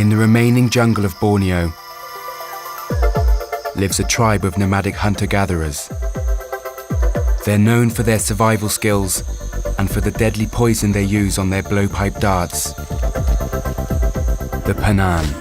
In the remaining jungle of Borneo lives a tribe of nomadic hunter-gatherers. They're known for their survival skills and for the deadly poison they use on their blowpipe darts, the Panan.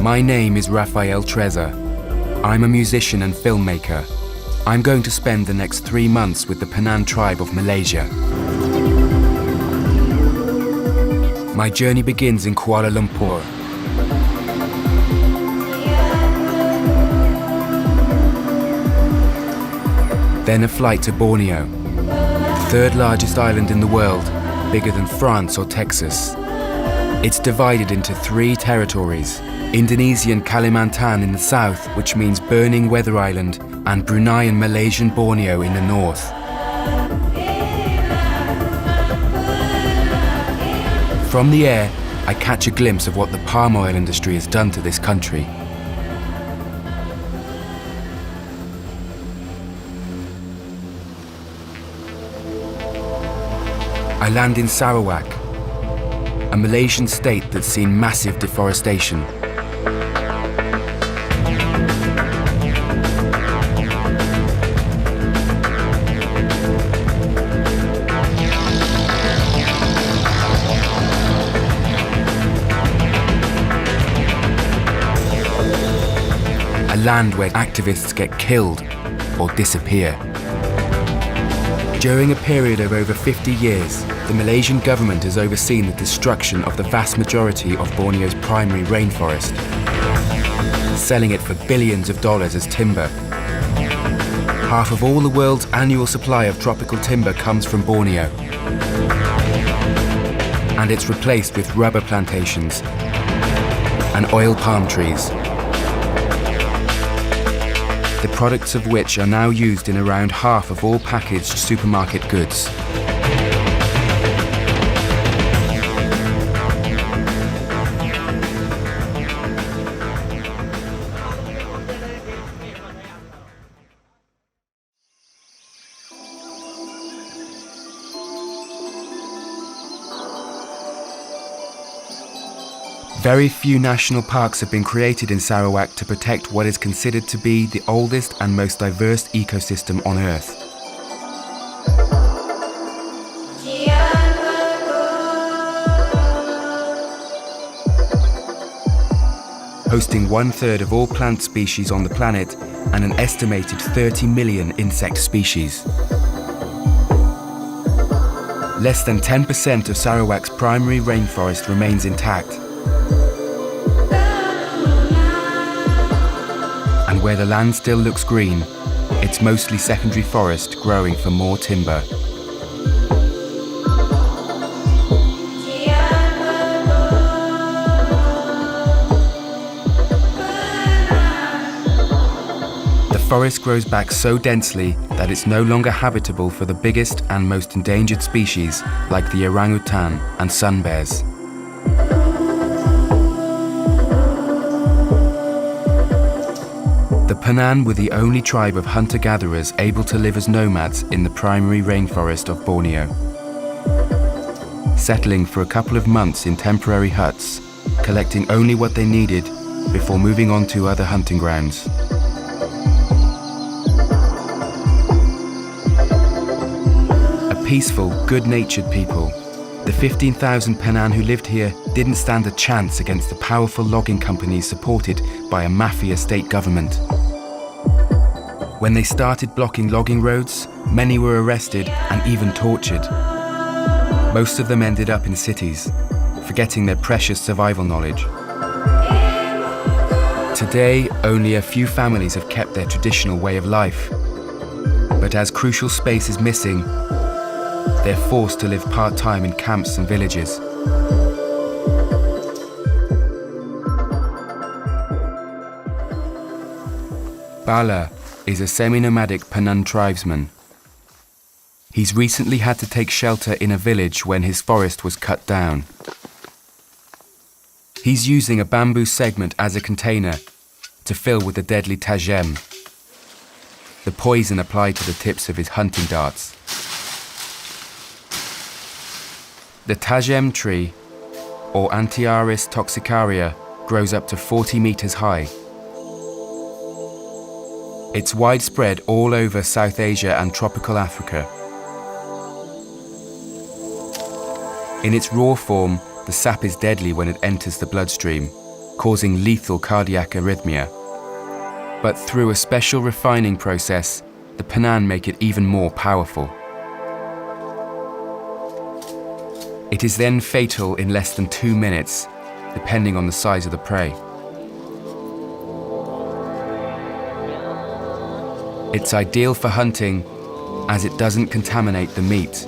My name is Rafael Treza. I'm a musician and filmmaker. I'm going to spend the next 3 months with the Panan tribe of Malaysia. My journey begins in Kuala Lumpur. Then a flight to Borneo, the third largest island in the world, bigger than France or Texas. It's divided into 3 territories: Indonesian Kalimantan in the south, which means burning weather island, and Brunei and Malaysian Borneo in the north. From the air, I catch a glimpse of what the palm oil industry has done to this country. I land in Sarawak, a Malaysian state that's seen massive deforestation. A land where activists get killed or disappear. During a period of over 50 years, the Malaysian government has overseen the destruction of the vast majority of Borneo's primary rainforest, selling it for billions of dollars as timber. Half of all the world's annual supply of tropical timber comes from Borneo, and it's replaced with rubber plantations and oil palm trees, the products of which are now used in around half of all packaged supermarket goods. Very few national parks have been created in Sarawak to protect what is considered to be the oldest and most diverse ecosystem on Earth. Hosting 1/3 of all plant species on the planet and an estimated 30 million insect species. Less than 10% of Sarawak's primary rainforest remains intact. And where the land still looks green, it's mostly secondary forest growing for more timber. The forest grows back so densely that it's no longer habitable for the biggest and most endangered species like the orangutan and sun bears. The Panan were the only tribe of hunter-gatherers able to live as nomads in the primary rainforest of Borneo, settling for a couple of months in temporary huts, collecting only what they needed before moving on to other hunting grounds. A peaceful, good-natured people, The 15,000 Penan who lived here didn't stand a chance against the powerful logging companies supported by a mafia state government. When they started blocking logging roads, many were arrested and even tortured. Most of them ended up in cities, forgetting their precious survival knowledge. Today, only a few families have kept their traditional way of life. But as crucial space is missing, they're forced to live part-time in camps and villages. Bala is a semi-nomadic Penan tribesman. He's recently had to take shelter in a village when his forest was cut down. He's using a bamboo segment as a container to fill with the deadly tagem, the poison applied to the tips of his hunting darts. The tagem tree, or Antiaris toxicaria, grows up to 40 meters high. It's widespread all over South Asia and tropical Africa. In its raw form, the sap is deadly when it enters the bloodstream, causing lethal cardiac arrhythmia. But through a special refining process, the Penan make it even more powerful. It is then fatal in less than 2 minutes, depending on the size of the prey. It's ideal for hunting, as it doesn't contaminate the meat.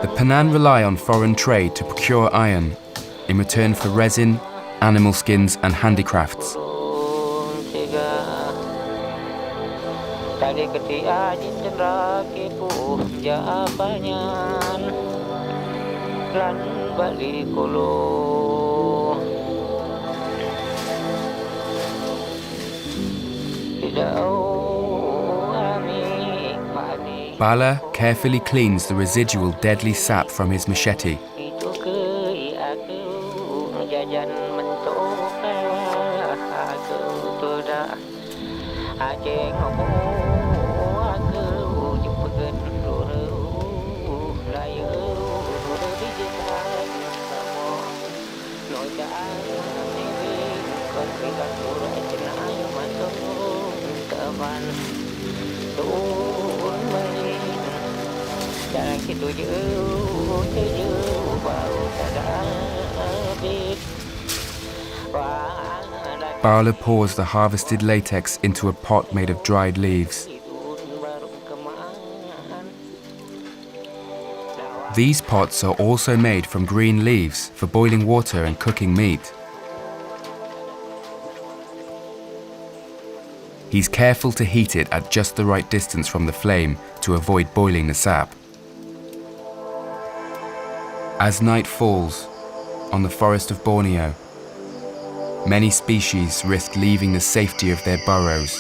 The Penan rely on foreign trade to procure iron in return for resin, animal skins and handicrafts. Bala carefully cleans the residual deadly sap from his machete. Bala pours the harvested latex into a pot made of dried leaves. These pots are also made from green leaves for boiling water and cooking meat. He's careful to heat it at just the right distance from the flame to avoid boiling the sap. As night falls on the forest of Borneo, many species risk leaving the safety of their burrows.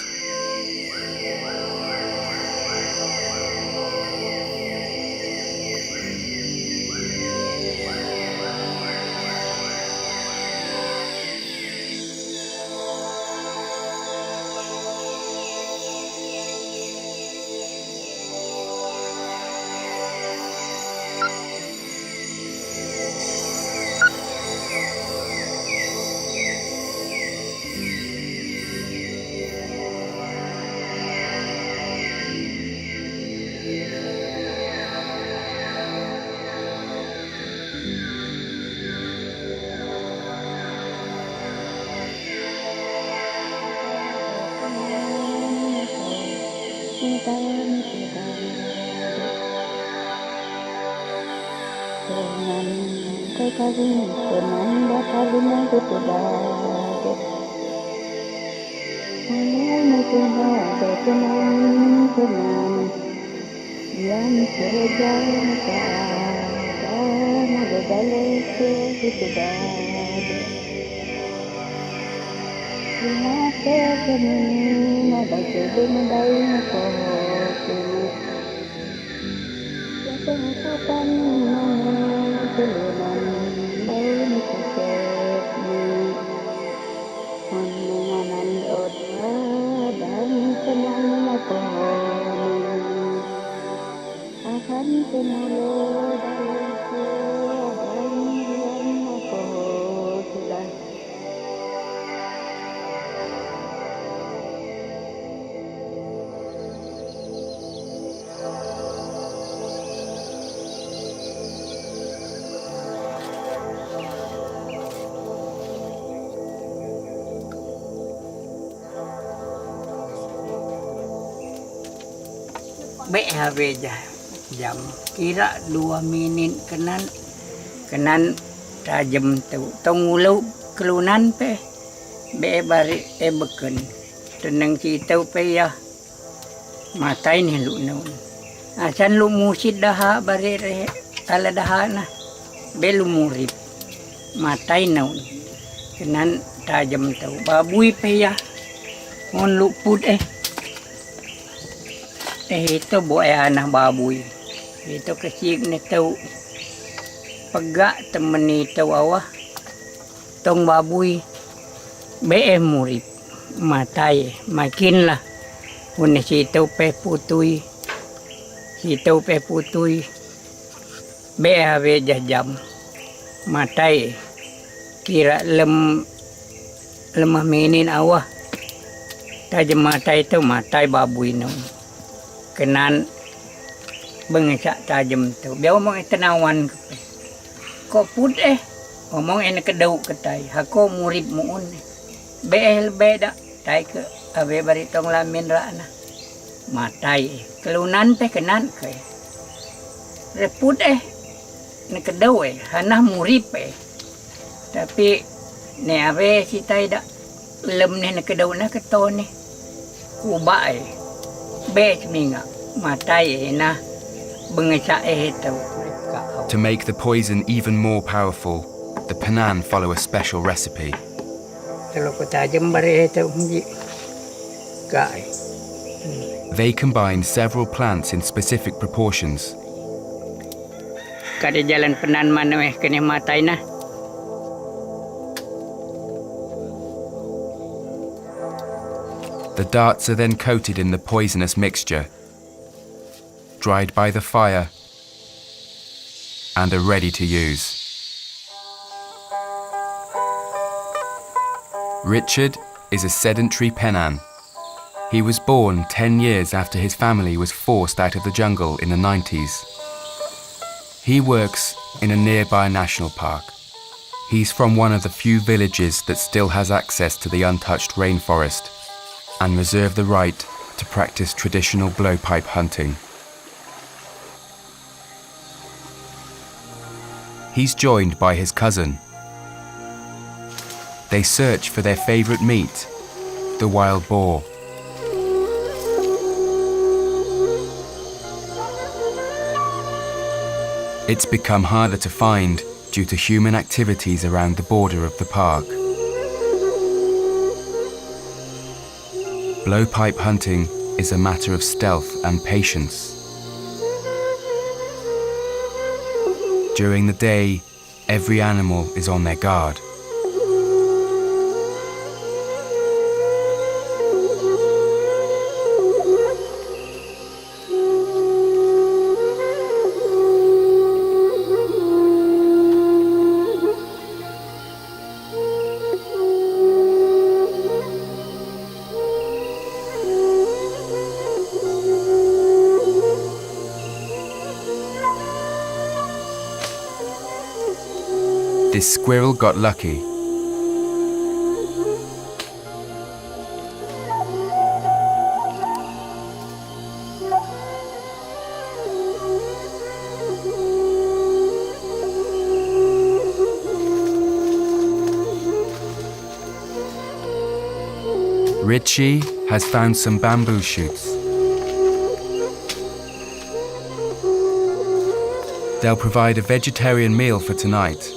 Be haveja jam kira 2 minit kenan tajam tu tong ulu kelunan pe be bari beken tenang ci tau pe ya matai ni lu naun asan lu musid daha bari re ala daha na be lu murip matai naun kenan tajam tu babui pe ya on lu put itu buat anak babuy. Itu kecil ni tahu pegak temen itu awah tong babuy be murid matai makin lah un situ pe putui be ave jam matai kira lemah minin awah tajam matai itu matai babuy no kenan bengsa tajam tu biar omong tenawan ko put omong ene kedau ketai hako murib muun be beda tai ke ave bari tong lamin rana matai kelunan pe kenan ke reput ne kedau hanah murib tapi ne ave si tai da lem ne kedau na keto ne kuba To make the poison even more powerful, the Penan follow a special recipe. They combine several plants in specific proportions. Kada jalan Penan mana kena matai na. The darts are then coated in the poisonous mixture, dried by the fire, and are ready to use. Richard is a sedentary Penan. He was born 10 years after his family was forced out of the jungle in the 90s. He works in a nearby national park. He's from one of the few villages that still has access to the untouched rainforest and reserve the right to practice traditional blowpipe hunting. He's joined by his cousin. They search for their favorite meat, the wild boar. It's become harder to find due to human activities around the border of the park. Blowpipe hunting is a matter of stealth and patience. During the day, every animal is on their guard. This squirrel got lucky. Richie has found some bamboo shoots. They'll provide a vegetarian meal for tonight.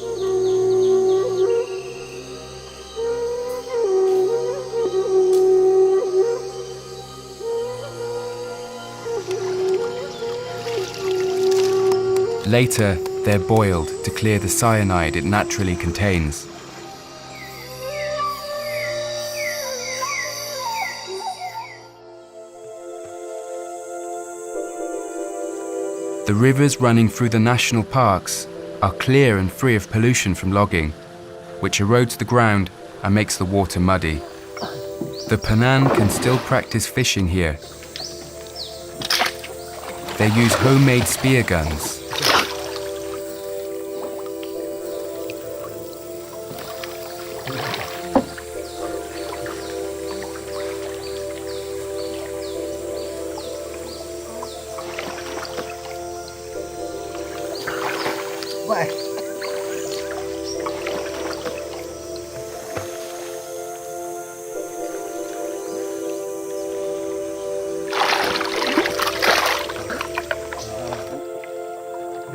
Later, they're boiled to clear the cyanide it naturally contains. The rivers running through the national parks are clear and free of pollution from logging, which erodes the ground and makes the water muddy. The Penan can still practice fishing here. They use homemade spear guns.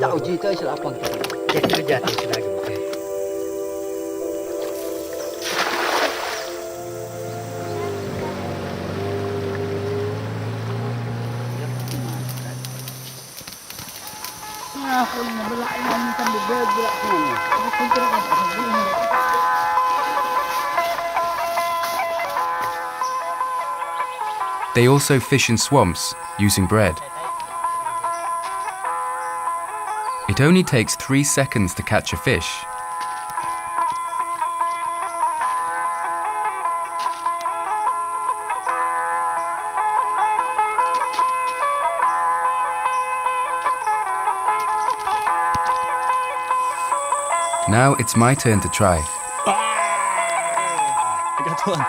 Tak uji tu sila apa? Kita jatuh selagi. Aku nak belak yang kan belak ni. Aku kira apa? They also fish in swamps using bread. It only takes 3 seconds to catch a fish. Now it's my turn to try. Katuan.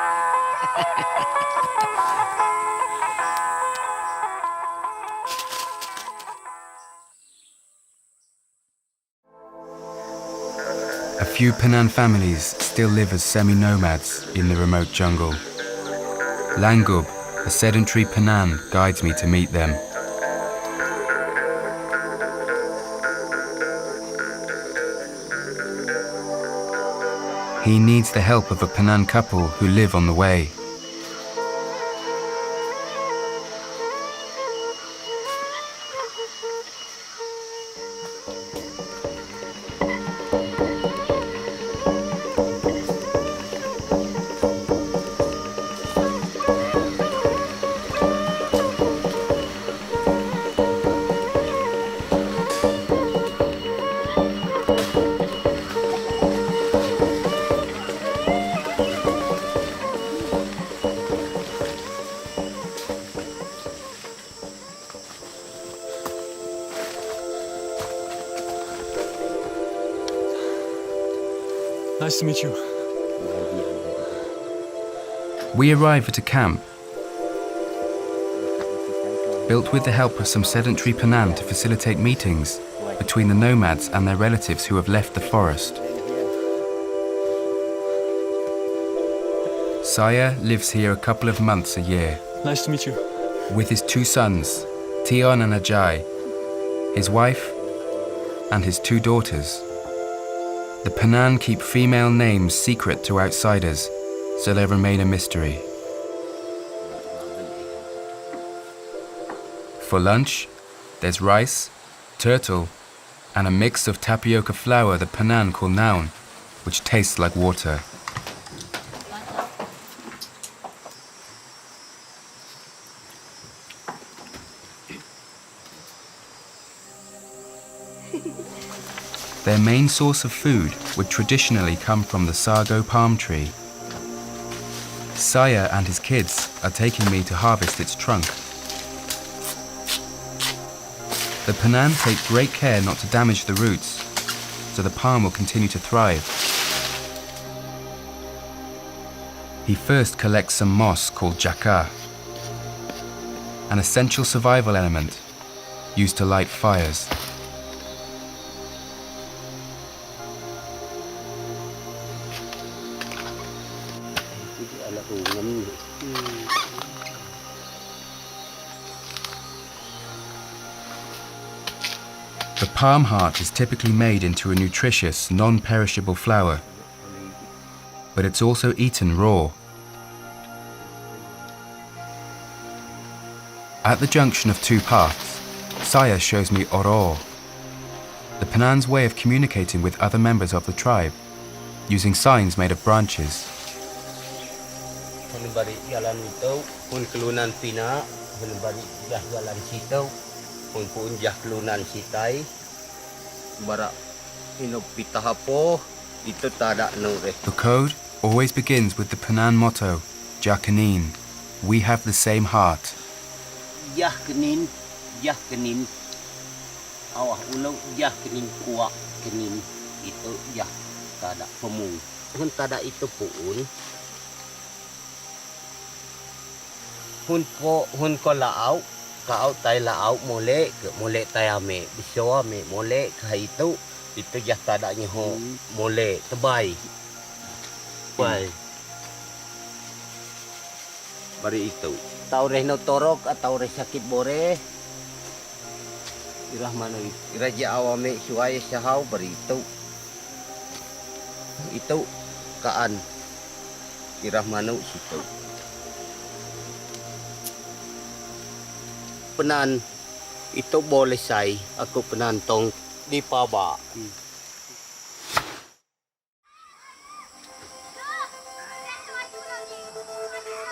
A few Penan families still live as semi-nomads in the remote jungle. Langub, a sedentary Penan, guides me to meet them. He needs the help of a Penan couple who live on the way. Nice to meet you. We arrive at a camp built with the help of some sedentary Penan to facilitate meetings between the nomads and their relatives who have left the forest. Saya lives here a couple of months a year. Nice to meet you. With his 2 sons, Tion and Ajay, his wife, and his 2 daughters. The Penan keep female names secret to outsiders, so they remain a mystery. For lunch, there's rice, turtle, and a mix of tapioca flour the Penan call naun, which tastes like water. Their main source of food would traditionally come from the sago palm tree. Saya and his kids are taking me to harvest its trunk. The Penan take great care not to damage the roots, so the palm will continue to thrive. He first collects some moss called jaka, an essential survival element used to light fires. The palm heart is typically made into a nutritious, non-perishable flour, but it's also eaten raw. At the junction of 2 paths, Saya shows me oro, the Penan's way of communicating with other members of the tribe, using signs made of branches. Hun bari jalan itu, hun kelunan pina, hun bari jah jalan situ, hun pun jah kelunan sitai. Bara ino pitahapo itu tada nure. The code always begins with the Penan motto, Jakanin, we have the same heart. Jah kenin, awah ulau jah kenin kuak kenin itu jah tada pemung. Hun tada itu pun. Hun ko laau, kau tai laau mole tai ame, biso ame mole kai itu jah tada nyeho mole tebai. Bai. Bari itu. Tau reh no torok atau reh sakit bore. Irah mana iraja awame suai sahau bari itu. Itu kaan irah mana situ. Penan itu boleh say, aku penan tong di paba.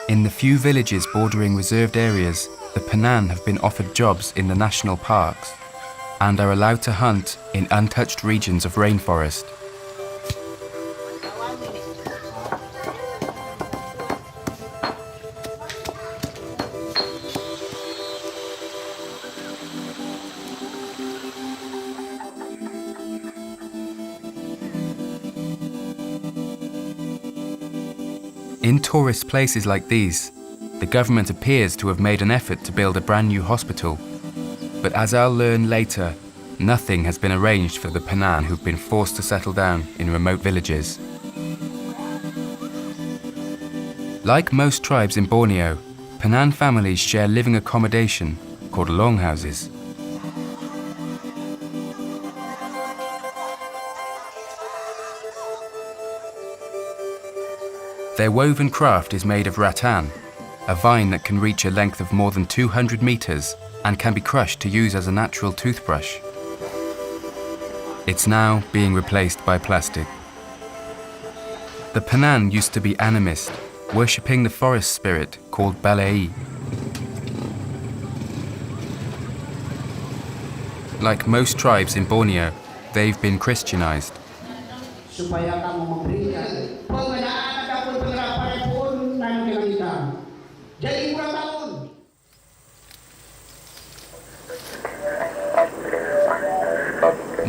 In the few villages bordering reserved areas, the Penan have been offered jobs in the national parks and are allowed to hunt in untouched regions of rainforest. In tourist places like these, the government appears to have made an effort to build a brand new hospital. But as I'll learn later, nothing has been arranged for the Penan who've been forced to settle down in remote villages. Like most tribes in Borneo, Penan families share living accommodation called longhouses. Their woven craft is made of rattan, a vine that can reach a length of more than 200 meters and can be crushed to use as a natural toothbrush. It's now being replaced by plastic. The Penan used to be animist, worshipping the forest spirit called Balei. Like most tribes in Borneo, they've been Christianized. Supaya kamu memberikan pengenaan ataupun penerapan pun nanti kita. Jadi kurang tahun.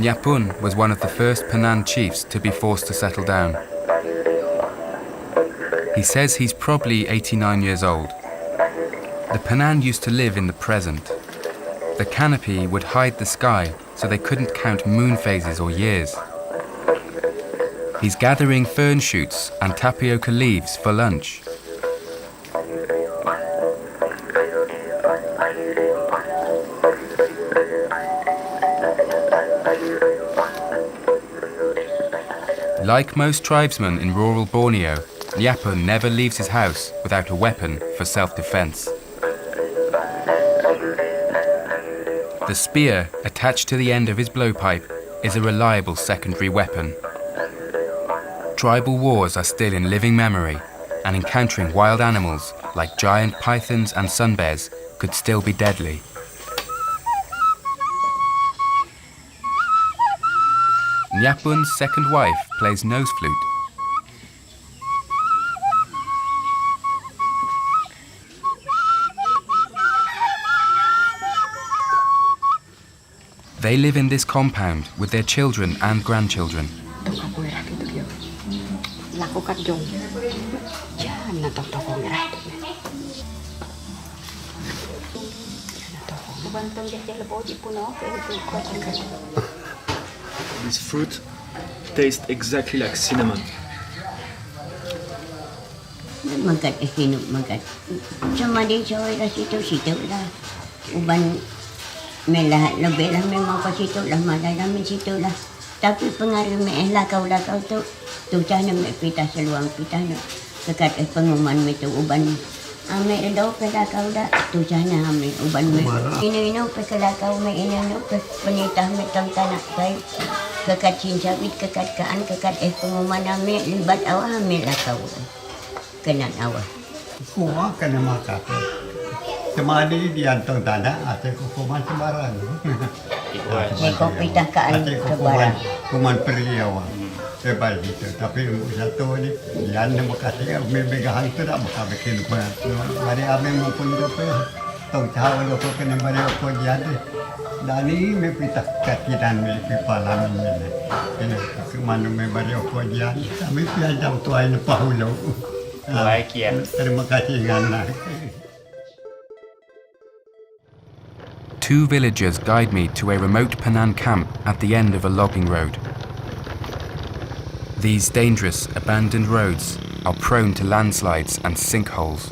Nyapun was one of the first Penan chiefs to be forced to settle down. He says he's probably 89 years old. The Penan used to live in the present. The canopy would hide the sky so they couldn't count moon phases or years. He's gathering fern shoots and tapioca leaves for lunch. Like most tribesmen in rural Borneo, Nyapun never leaves his house without a weapon for self-defense. The spear attached to the end of his blowpipe is a reliable secondary weapon. Tribal wars are still in living memory, and encountering wild animals like giant pythons and sun bears could still be deadly. Nyapun's second wife plays nose flute. They live in this compound with their children and grandchildren. Lakukan dong. Jangan natong-tokong ya. This fruit tastes exactly like cinnamon. Magat hinuk magat. Sama dia cawai lah situ lah. Uban melah lebih lah memang pas situ lah malai lah situ lah. Tapi pengaruh lakau tu cana mek pita seluang pita nak. Dekat pengumuman itu uban Ame daw kalakaw da. Ito sana ame uban me. Ino pe kalakaw me ino pe penitah me tang tanak kay. Kekat cincawit kekat kaan kekat pengumuman ame libat awak ame lakaw. Kenat awak. Kuha ka na makaka. Temani diyan tong tanah ate kukuman sembarang. Kau pitah kaan kebarang. Kuman periawan. Sebab itu, tapi satu ni diyan na makasih memegang tu dah maka bikin apa. Mari ame maupun apa tong tahu lo ko kena mari ko diyan. Dani me pitah katidan me pipalan me. Ini kuman me mari ko diyan. Kami piajam tuai na pahulo. Baik ya. Terima kasih ngana. Two villagers guide me to a remote Penan camp at the end of a logging road. These dangerous, abandoned roads are prone to landslides and sinkholes.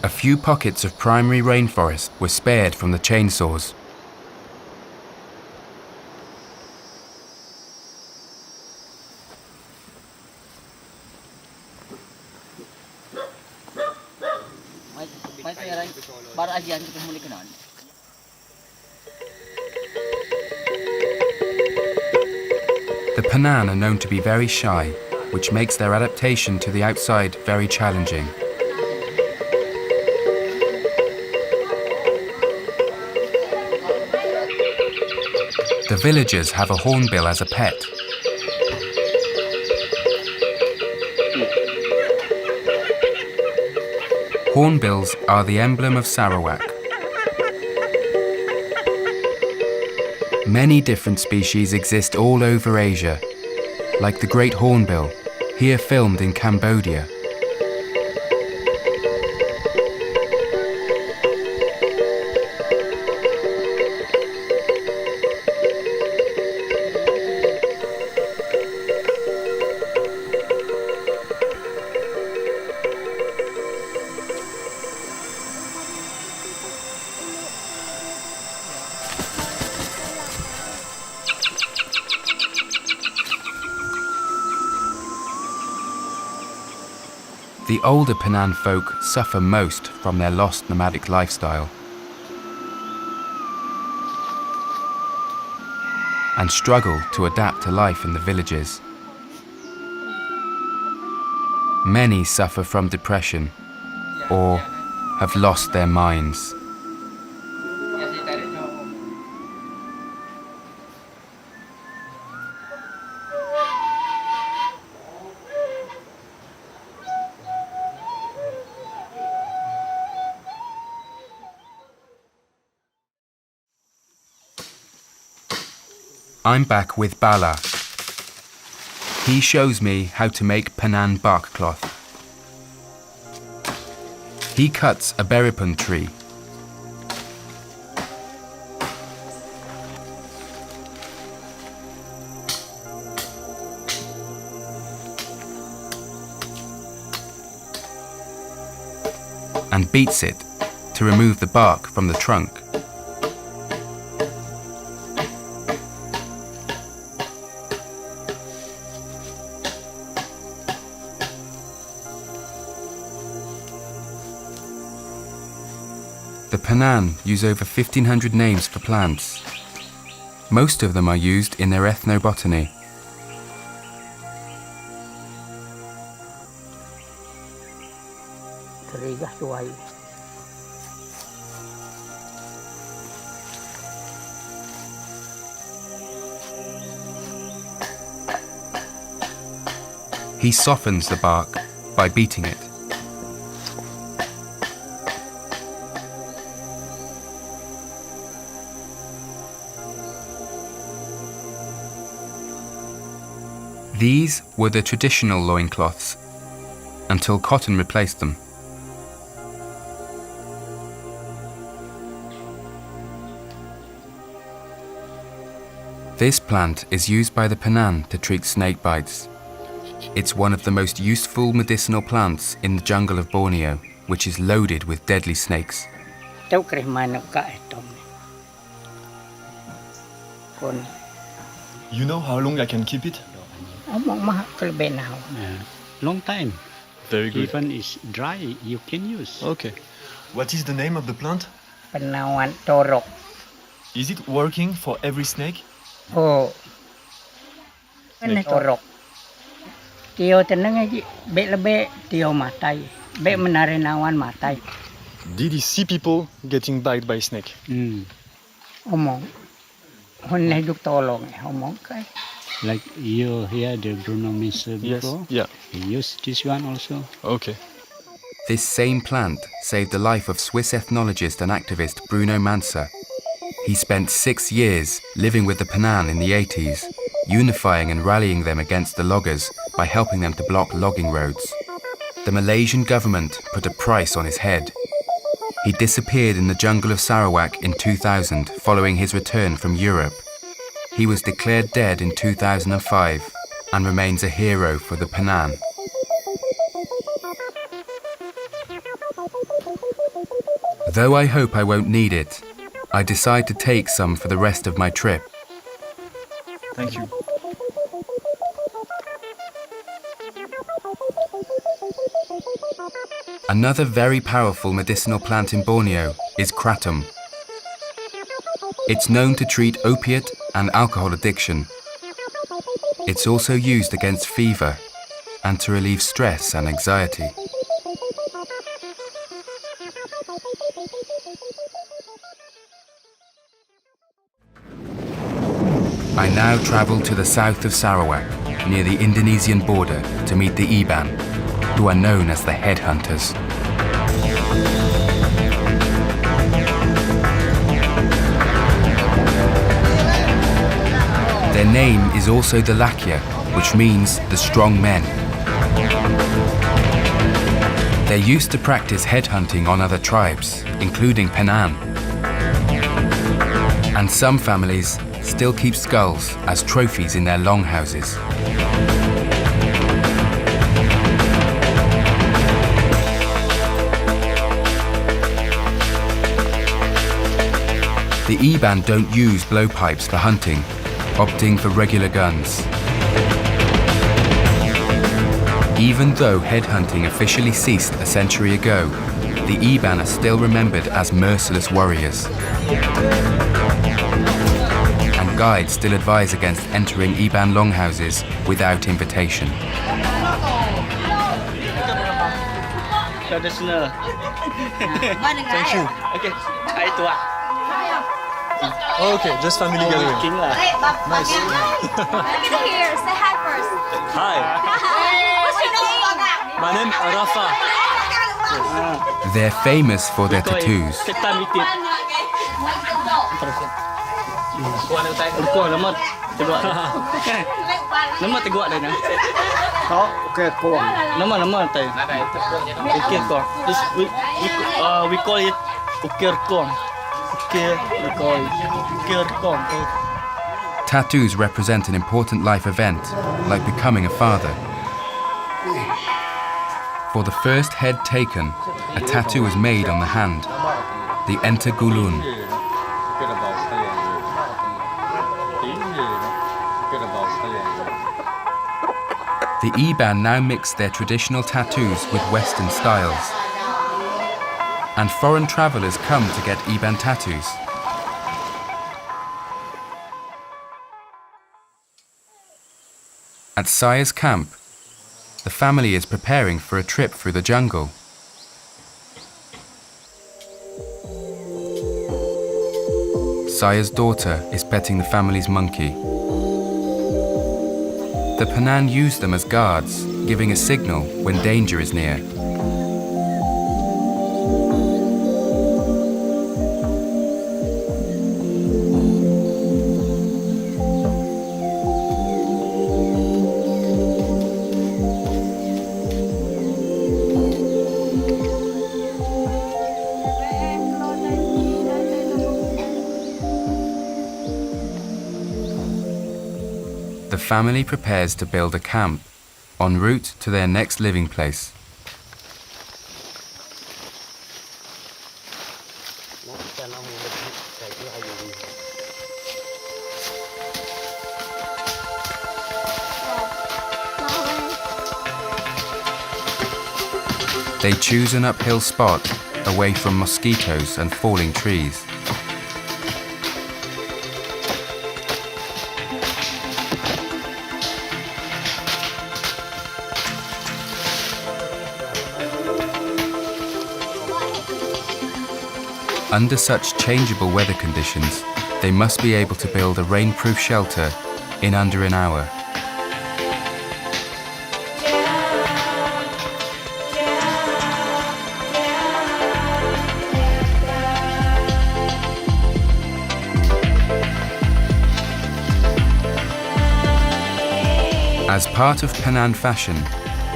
A few pockets of primary rainforest were spared from the chainsaws. The Penan are known to be very shy, which makes their adaptation to the outside very challenging. The villagers have a hornbill as a pet. Hornbills are the emblem of Sarawak. Many different species exist all over Asia, like the great hornbill, here filmed in Cambodia. The older Penan folk suffer most from their lost nomadic lifestyle and struggle to adapt to life in the villages. Many suffer from depression or have lost their minds. I'm back with Bala. He shows me how to make Penan bark cloth. He cuts a beripun tree. And beats it to remove the bark from the trunk. The Penan use over 1,500 names for plants. Most of them are used in their ethnobotany. He softens the bark by beating it. These were the traditional loincloths, until cotton replaced them. This plant is used by the Penan to treat snake bites. It's one of the most useful medicinal plants in the jungle of Borneo, which is loaded with deadly snakes. คน You know how long I can keep it? เอามองมาก็เลยเป็นเอา Long time. Very good. Even it's dry, you can use. Okay. What is the name of the plant? เป็นนาวันโตรก Is it working for every snake? โอ้เป็นโตรกเกี่ยวแต่นั่งไงเบะละเบะเกี่ยวมาไตเบะมันอะไรนาวันมาไต Did he see people getting bite by snake? เอามองคนในยุคโตลงเอามองก็ Like you hear the Bruno Misa Yes. before? Yeah. You use this one also. Okay. This same plant saved the life of Swiss ethnologist and activist Bruno Mansa. He spent 6 years living with the Penan in the 80s, unifying and rallying them against the loggers by helping them to block logging roads. The Malaysian government put a price on his head. He disappeared in the jungle of Sarawak in 2000 following his return from Europe. He was declared dead in 2005 and remains a hero for the Penan. Though I hope I won't need it, I decide to take some for the rest of my trip. Thank you. Another very powerful medicinal plant in Borneo is kratom. It's known to treat opiate and alcohol addiction. It's also used against fever and to relieve stress and anxiety. I now travel to the south of Sarawak, near the Indonesian border, to meet the Iban, who are known as the headhunters. Their name is also the Lakya, which means the strong men. They used to practice headhunting on other tribes, including Penan. And some families still keep skulls as trophies in their longhouses. The Iban don't use blowpipes for hunting, opting for regular guns. Even though headhunting officially ceased a century ago, the Iban are still remembered as merciless warriors. And guides still advise against entering Iban longhouses without invitation. Traditional. Thank you. Okay, I tua. Okay, just family gathering. King lah. Nice. Get here, say hi first. Hi, What's your name? my name is Rafa. They're famous for their tattoos. Kita mitit. Urko lemot. Tegak. Lemot tegak dah na. Okay, cool. Lemot tay. Ukir ko. This we call it ukir kong. Okay, we call it ukir kong. Tattoos represent an important life event, like becoming a father. For the first head taken, a tattoo is made on the hand, the enter gulun. The Iban now mix their traditional tattoos with Western styles. And foreign travellers come to get Iban tattoos. At Saya's camp, the family is preparing for a trip through the jungle. Saya's daughter is petting the family's monkey. The Penan use them as guards, giving a signal when danger is near. The family prepares to build a camp, en route to their next living place. They choose an uphill spot away from mosquitoes and falling trees. Under such changeable weather conditions, they must be able to build a rainproof shelter in under an hour. As part of Penang fashion,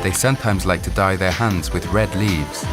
they sometimes like to dye their hands with red leaves.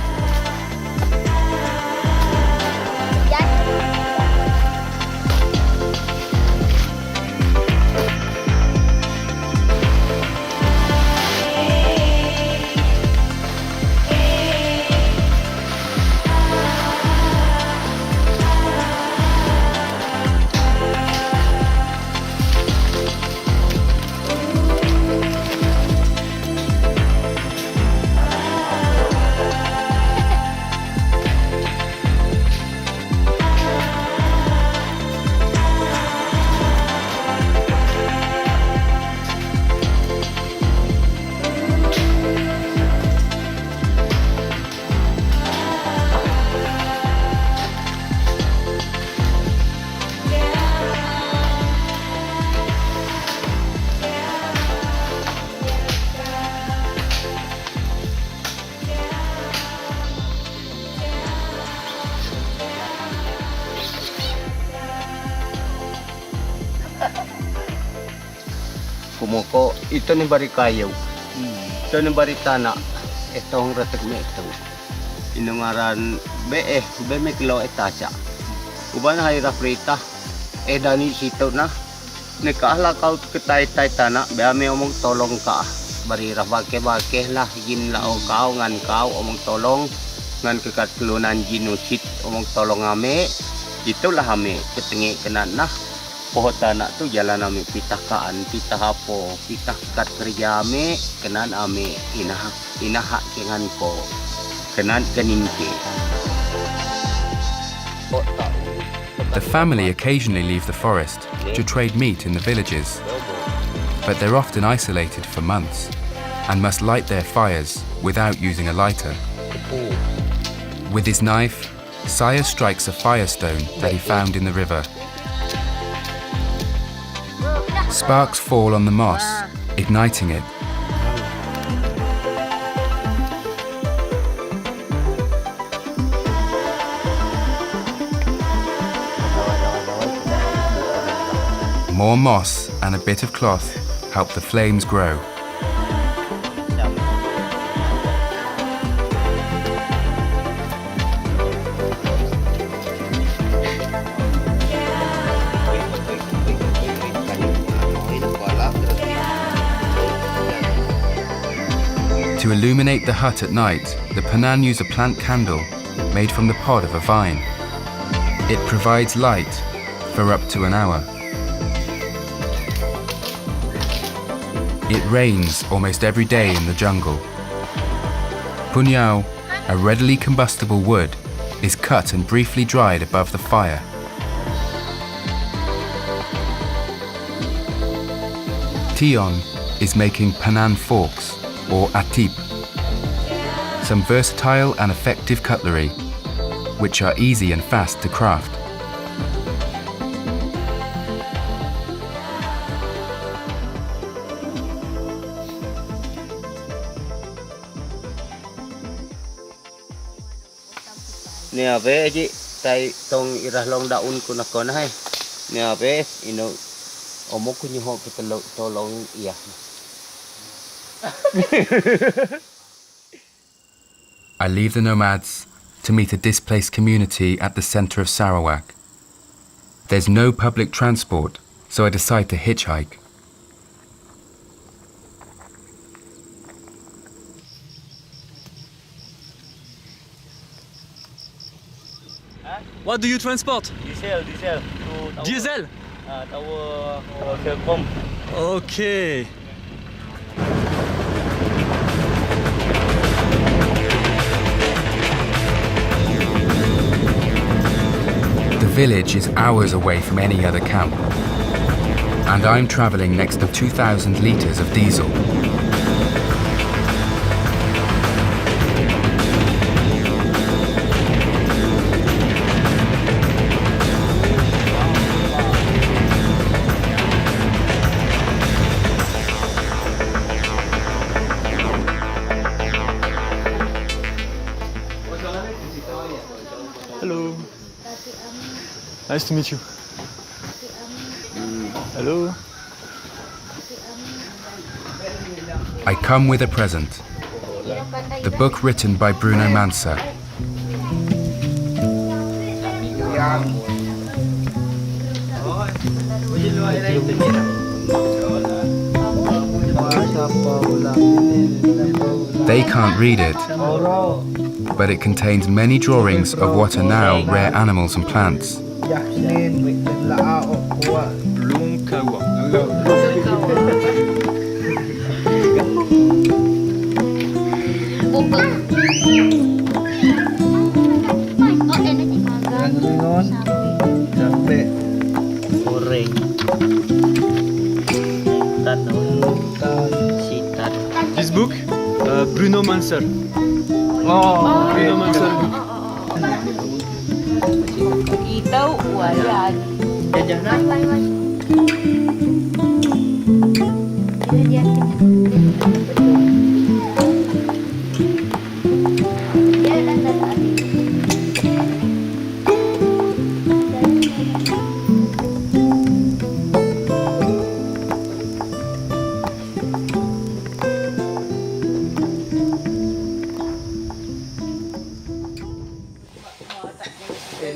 Kumoko, ito ni bari kayaw. Ito ni bari tana. Itong ratag na ito. Inungaran, be me kilo etasya. Uban hay rafrita. Dani sito na. Nekaala kau ketay-tay tana. Be ame omong tolong ka. Bari rabake-bake lah. Gin lao kau ngan kau omong tolong. Ngan kekatlunan jinusit omong tolong ame. Itulah ame ketengi kenan nah. Pohota anak tu jalan ame pitah kaan, pitah hapo, pitah kat kerja ame, kenan ame inahak kengan ko, kenan keninke. The family occasionally leave the forest to trade meat in the villages, but they're often isolated for months and must light their fires without using a lighter. With his knife, Saya strikes a firestone that he found in the river. Sparks fall on the moss, igniting it. More moss and a bit of cloth help the flames grow. To illuminate the hut at night, the Penang use a plant candle made from the pod of a vine. It provides light for up to an hour. It rains almost every day in the jungle. Punyao, a readily combustible wood, is cut and briefly dried above the fire. Tion is making Penang forks, or atip, some versatile and effective cutlery, which are easy and fast to craft. Ni abe ji tai tong irah long daun ko na ko na hay. Ni abe ino omok ko nyo ko tolong iya. I leave the nomads to meet a displaced community at the center of Sarawak. There's no public transport, so I decide to hitchhike. What do you transport? Diesel. Diesel? Tower Telkom. Okay. village is hours away from any other camp, and I'm traveling next to 2,000 litres of diesel. Hello. Nice to meet you. Hello. I come with a present, the book written by Bruno Mansa. They can't read it, but it contains many drawings of what are now rare animals and plants. This book, Bruno Mansa. Oh, Bruno Mansa book. Ito, wala.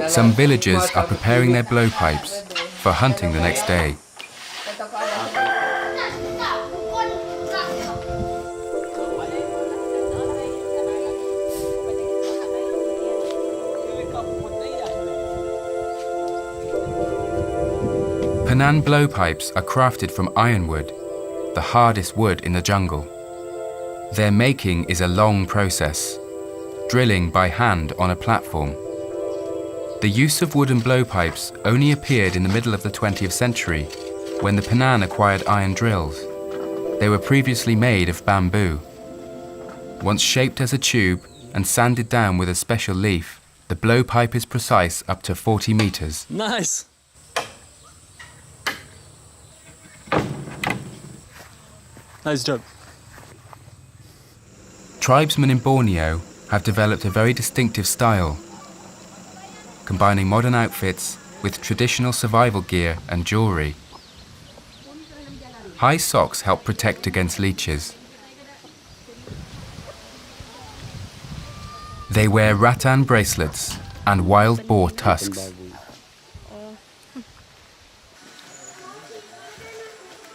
Some villagers are preparing their blowpipes for hunting the next day. Penang blowpipes are crafted from ironwood, the hardest wood in the jungle. Their making is a long process, drilling by hand on a platform. The use of wooden blowpipes only appeared in the middle of the 20th century, when the Penang acquired iron drills. They were previously made of bamboo. Once shaped as a tube and sanded down with a special leaf, the blowpipe is precise up to 40 meters. Nice. Nice job. Tribesmen in Borneo have developed a very distinctive style, combining modern outfits with traditional survival gear and jewelry. High socks help protect against leeches. They wear rattan bracelets and wild boar tusks.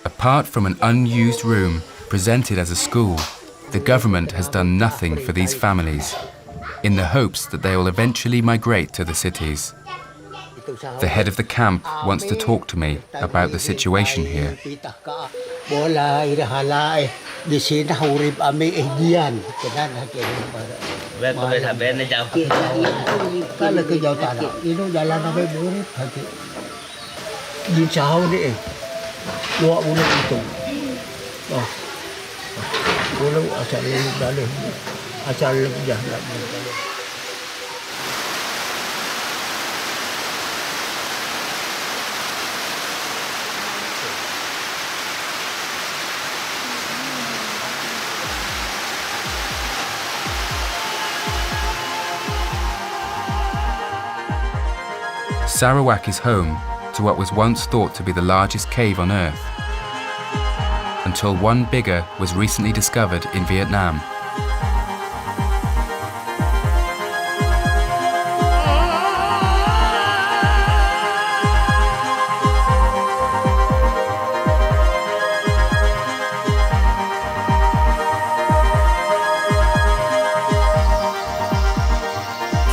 Apart from an unused room presented as a school, the government has done nothing for these families, in the hopes that they will eventually migrate to the cities. The head of the camp wants to talk to me about the situation here. Sarawak is home to what was once thought to be the largest cave on Earth, until one bigger was recently discovered in Vietnam.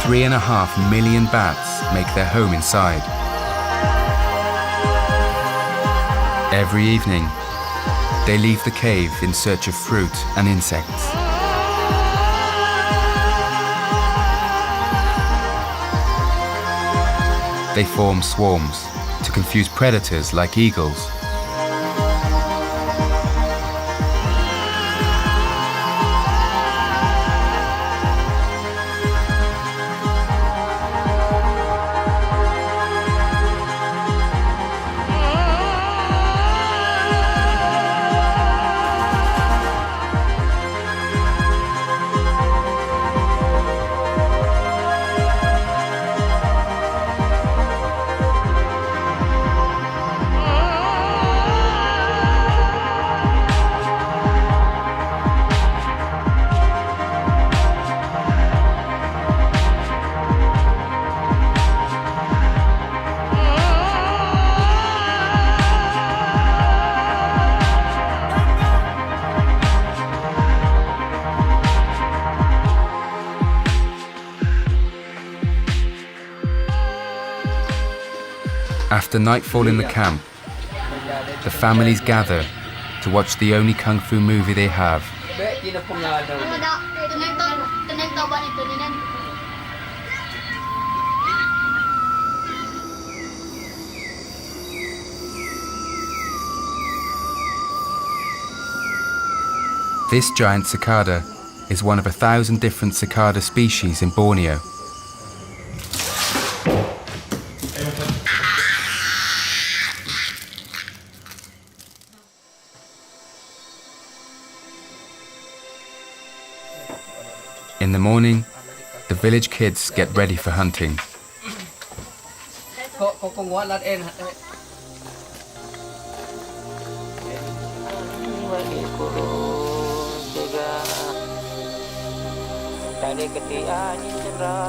$3.5 million bats make their home inside. Every evening, they leave the cave in search of fruit and insects. they form swarms to confuse predators like eagles. After nightfall in the camp, the families gather to watch the only kung fu movie they have. This giant cicada is one of 1,000 different cicada species in Borneo. In the morning, the village kids get ready for hunting.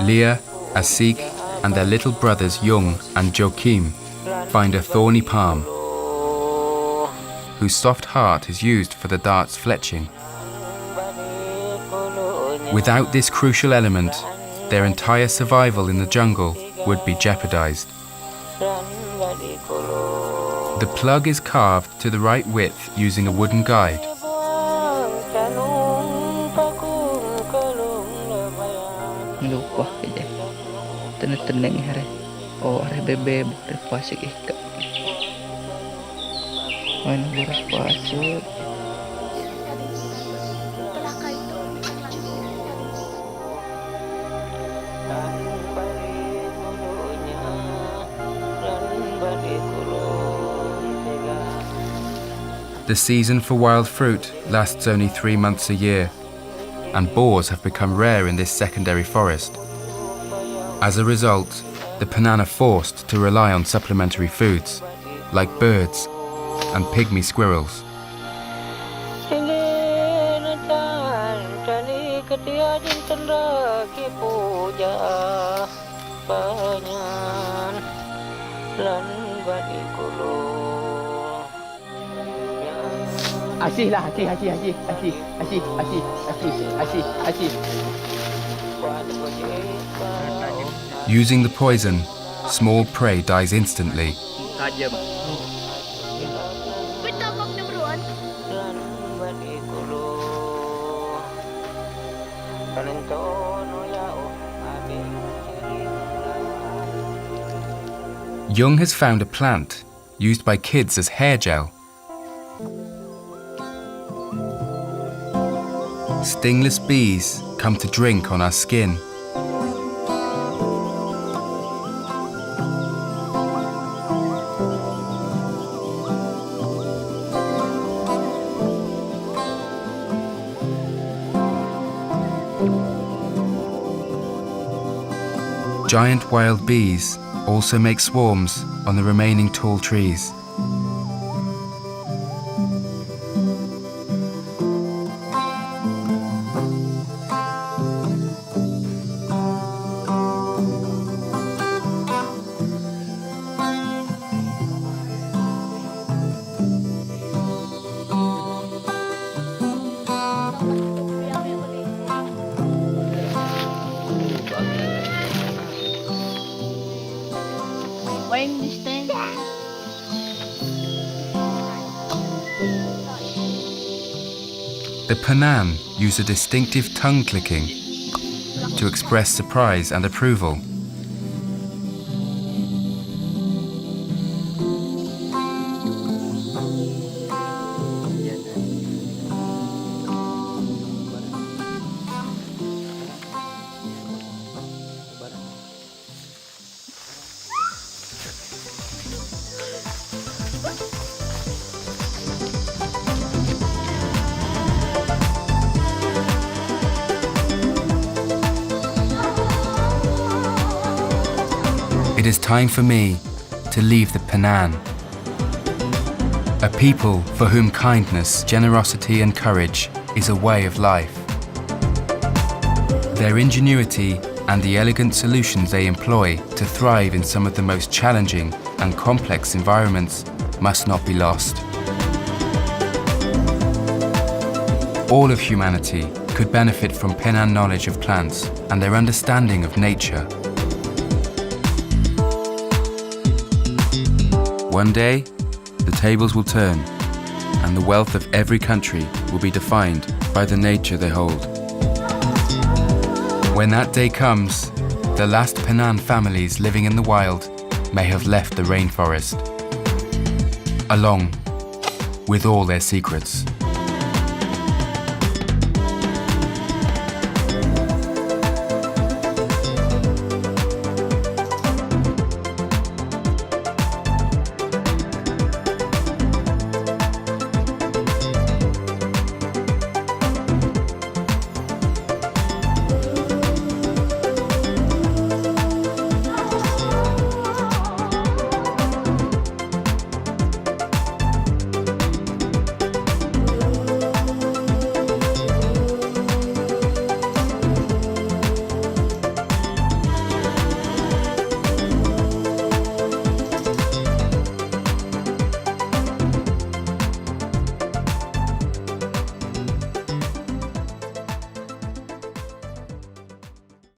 Leah, Asik, and their little brothers Jung and Joachim find a thorny palm, whose soft heart is used for the dart's fletching. Without this crucial element, their entire survival in the jungle would be jeopardized. The plug is carved to the right width using a wooden guide. Lupa aja. Tenang hari. Oh, hari bebek boleh pasik ikat. Mana boleh pasik? The season for wild fruit lasts only 3 months a year, and boars have become rare in this secondary forest. As a result, the Penan are forced to rely on supplementary foods, like birds and pygmy squirrels. Asih lah, asih. Using the poison, small prey dies instantly. Jung has found a plant used by kids as hair gel. Stingless bees come to drink on our skin. Giant wild bees also make swarms on the remaining tall trees. The Penan use a distinctive tongue clicking to express surprise and approval. it is time for me to leave the Penang. A people for whom kindness, generosity and courage is a way of life. Their ingenuity and the elegant solutions they employ to thrive in some of the most challenging and complex environments must not be lost. All of humanity could benefit from Penang knowledge of plants and their understanding of nature. One day, the tables will turn, and the wealth of every country will be defined by the nature they hold. When that day comes, the last Penang families living in the wild may have left the rainforest, along with all their secrets.